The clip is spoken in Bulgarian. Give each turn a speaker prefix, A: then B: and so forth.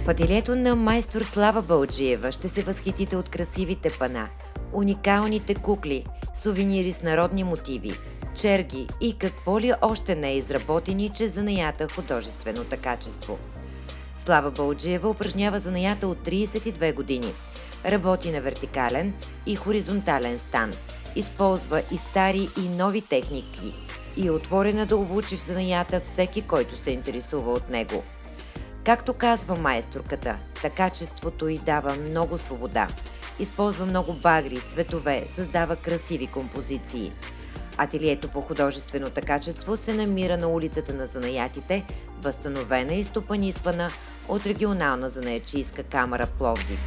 A: В ателието на майстор Слава Балджиева ще се възхитите от красивите пана, уникалните кукли, сувенири с народни мотиви, черги и какво ли още не е изработени чрез занаята художественото качество. Слава Балджиева упражнява занаята от 32 години. Работи на вертикален и хоризонтален стан. Използва и стари и нови техники и е отворена да обучи в занаята всеки, който се интересува от него. Както казва майсторката, качеството й дава много свобода. Използва много багри, цветове, създава красиви композиции. Ателието по художественото качество се намира на улицата на занаятите, възстановена и стопанисвана от регионална занаятчийска камара Пловдив.